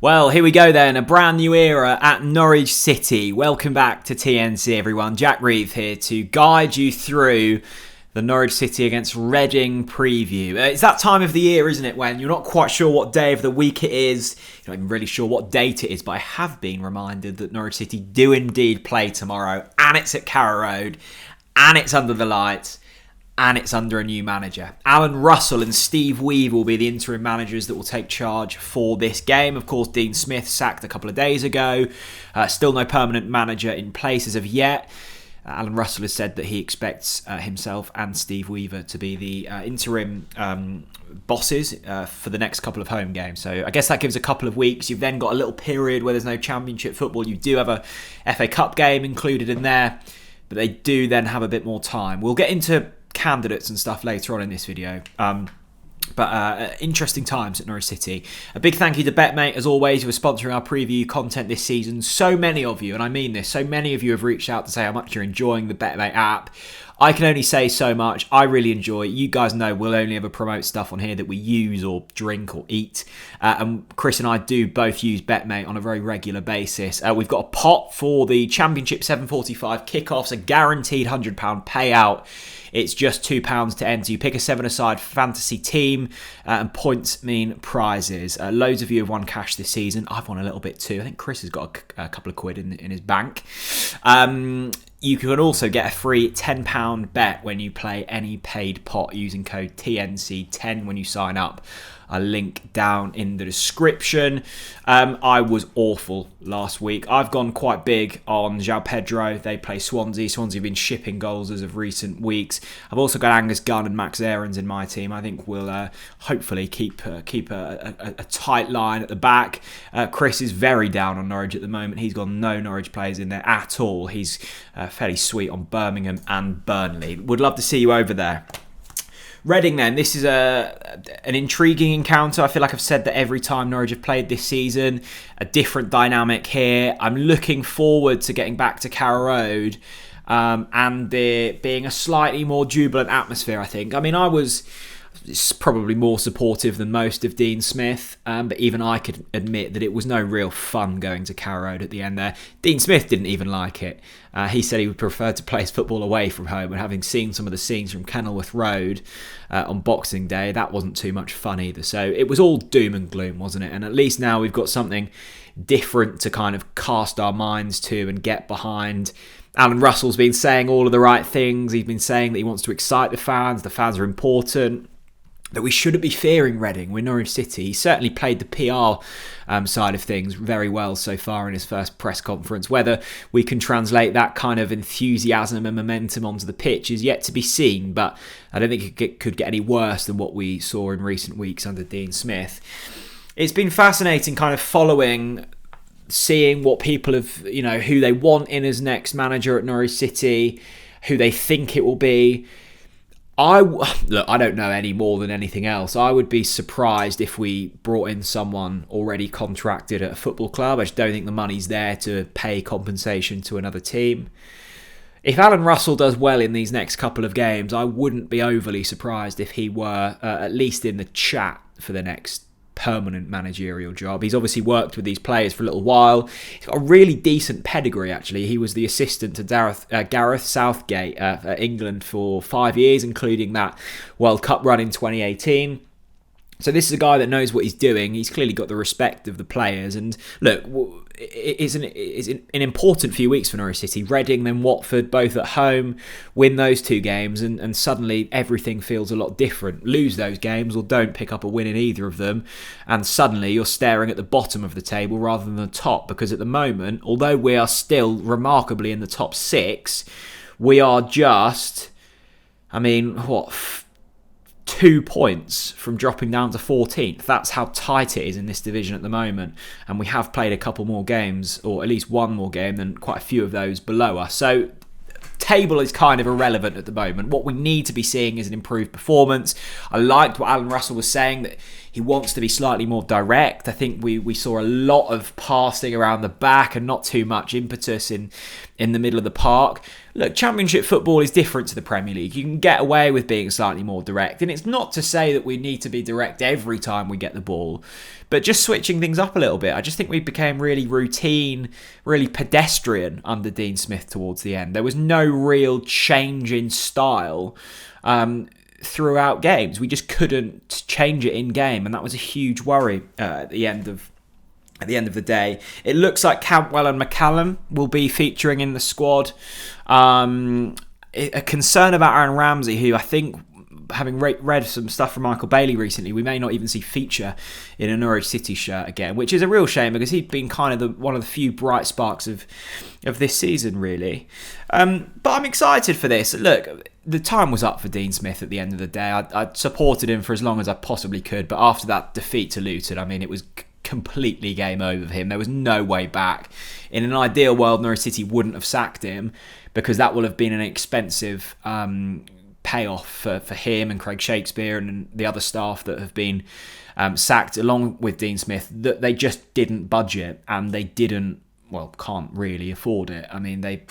Well, here we go then, a brand new era at Norwich City. Welcome back to TNC, everyone. Jack Reeve here to guide you through the Norwich City against Reading preview. It's that time of the year, isn't it, when you're not quite sure what day of the week it is. You're not even really sure what date it is, but I have been reminded that Norwich City do indeed play tomorrow, and it's at Carrow Road, and it's under the lights, and it's under a new manager. Allan Russell and Steve Weaver will be the interim managers that will take charge for this game. Of course, Dean Smith sacked a couple of days ago. Still no permanent manager in place as of yet. Allan Russell has said that he expects himself and Steve Weaver to be the interim bosses for the next couple of home games. So I guess that gives a couple of weeks. You've then got a little period where there's no championship football. You do have a FA Cup game included in there, but they do then have a bit more time. We'll get into candidates and stuff later on in this video. But interesting times at Norwich City. A big thank you to BetMate, as always, who are sponsoring our preview content this season. So many of you, and I mean this, so many of you have reached out to say how much you're enjoying the BetMate app. I can only say so much. I really enjoy it. You guys know we'll only ever promote stuff on here that we use or drink or eat. And Chris and I do both use BetMate on a very regular basis. We've got a pot for the Championship 7:45 kickoffs, a guaranteed £100 payout. It's just £2 to enter. You pick a 7-a-side fantasy team and points mean prizes. Loads of you have won cash this season. I've won a little bit too. I think Chris has got a couple of quid in his bank. You can also get a free £10 bet when you play any paid pot using code TNC10 when you sign up. A link down in the description. I was awful last week. I've gone quite big on João Pedro. They play Swansea. Swansea have been shipping goals as of recent weeks. I've also got Angus Gunn and Max Aarons in my team. I think we'll hopefully keep a tight line at the back. Chris is very down on Norwich at the moment. He's got no Norwich players in there at all. He's fairly sweet on Birmingham and Burnley. Would love to see you over there. Reading then, this is an intriguing encounter. I feel like I've said that every time Norwich have played this season. A different dynamic here. I'm looking forward to getting back to Carrow Road and there being a slightly more jubilant atmosphere, I think. I mean, I was probably more supportive than most of Dean Smith, but even I could admit that it was no real fun going to Carrow Road at the end there. Dean Smith didn't even like it. He said he would prefer to play his football away from home, and having seen some of the scenes from Kenilworth Road on Boxing Day, that wasn't too much fun either. So it was all doom and gloom, wasn't it? And at least now we've got something different to kind of cast our minds to and get behind. Allan Russell's been saying all of the right things. He's been saying that he wants to excite the fans are important, that we shouldn't be fearing Reading. We're Norwich City. He certainly played the PR side of things very well so far in his first press conference. Whether we can translate that kind of enthusiasm and momentum onto the pitch is yet to be seen, but I don't think it could get any worse than what we saw in recent weeks under Dean Smith. It's been fascinating kind of seeing what people have, who they want in as next manager at Norwich City, who they think it will be. I don't know any more than anything else. I would be surprised if we brought in someone already contracted at a football club. I just don't think the money's there to pay compensation to another team. If Allan Russell does well in these next couple of games, I wouldn't be overly surprised if he were at least in the chat for the next permanent managerial job. He's obviously worked with these players for a little while. He's got a really decent pedigree, actually. He was the assistant to Gareth Southgate at England for 5 years, including that World Cup run in 2018. So this is a guy that knows what he's doing. He's clearly got the respect of the players. And look, it's an important few weeks for Norwich City. Reading, then Watford, both at home. Win those two games and suddenly everything feels a lot different. Lose those games or don't pick up a win in either of them, and suddenly you're staring at the bottom of the table rather than the top, because at the moment, although we are still remarkably in the top 6, we are just, 2 points from dropping down to 14th. That's how tight it is in this division at the moment. And we have played a couple more games, or at least one more game than quite a few of those below us. So table is kind of irrelevant at the moment. What we need to be seeing is an improved performance. I liked what Allan Russell was saying, that he wants to be slightly more direct. I think we saw a lot of passing around the back and not too much impetus in the middle of the park. Look, Championship football is different to the Premier League. You can get away with being slightly more direct. And it's not to say that we need to be direct every time we get the ball, but just switching things up a little bit. I just think we became really routine, really pedestrian under Dean Smith towards the end. There was no real change in style throughout games. We just couldn't change it in game, and that was a huge worry at the end of the day. It looks like Cantwell and McCallum will be featuring in the squad. A concern about Aaron Ramsey, who I think, having read some stuff from Michael Bailey recently, we may not even see feature in a Norwich City shirt again, which is a real shame because he'd been kind of one of the few bright sparks of this season, really. But I'm excited for this. Look, the time was up for Dean Smith at the end of the day. I supported him for as long as I possibly could, but after that defeat to Luton, I mean, it was completely game over for him. There was no way back. In an ideal world, Norwich City wouldn't have sacked him because that will have been an expensive payoff for him and Craig Shakespeare and the other staff that have been sacked along with Dean Smith, that they just didn't budget and they can't really afford it. I mean, they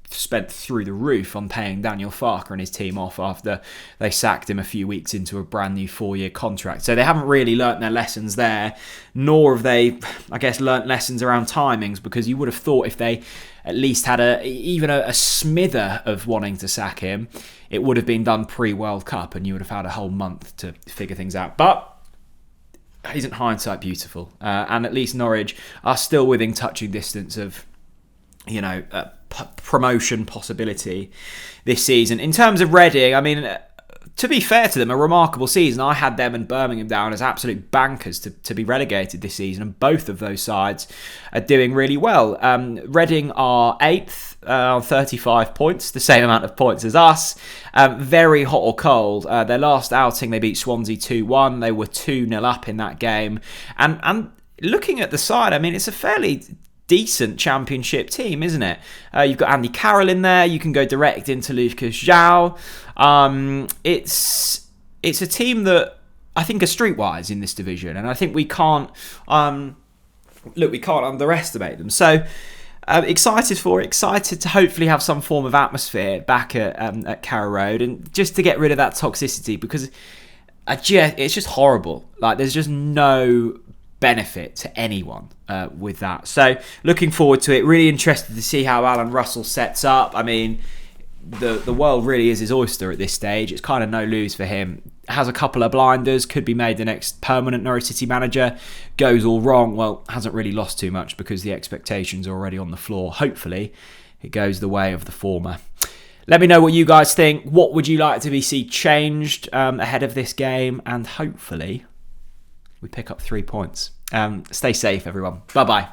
spent through the roof on paying Daniel Farker and his team off after they sacked him a few weeks into a brand new 4-year contract. So they haven't really learnt their lessons there, nor have they, I guess, learnt lessons around timings, because you would have thought if they at least had even a smither of wanting to sack him, it would have been done pre-World Cup and you would have had a whole month to figure things out. But isn't hindsight beautiful? And at least Norwich are still within touching distance of, promotion possibility this season. In terms of Reading, I mean, to be fair to them, a remarkable season. I had them and Birmingham down as absolute bankers to be relegated this season, and both of those sides are doing really well. Reading are 8th on 35 points, the same amount of points as us. Very hot or cold. Their last outing, they beat Swansea 2-1. They were 2-0 up in that game. And looking at the side, I mean, it's a fairly decent Championship team, isn't it? You've got Andy Carroll in there. You can go direct into Lucas Zhao. It's a team that I think are streetwise in this division, and I think we can't underestimate them. So excited to hopefully have some form of atmosphere back at Carrow Road, and just to get rid of that toxicity, because it's just horrible. Like, there's just no benefit to anyone with that. So looking forward to it. Really interested to see how Alan Russell sets up. I mean, the world really is his oyster at this stage. It's kind of no lose for him. Has a couple of blinders, could be made the next permanent Norwich City manager. Goes all wrong, well, hasn't really lost too much because the expectations are already on the floor. Hopefully it goes the way of the former. Let me know what you guys think. What would you like to see changed ahead of this game? And hopefully we pick up 3 points. Stay safe, everyone. Bye-bye.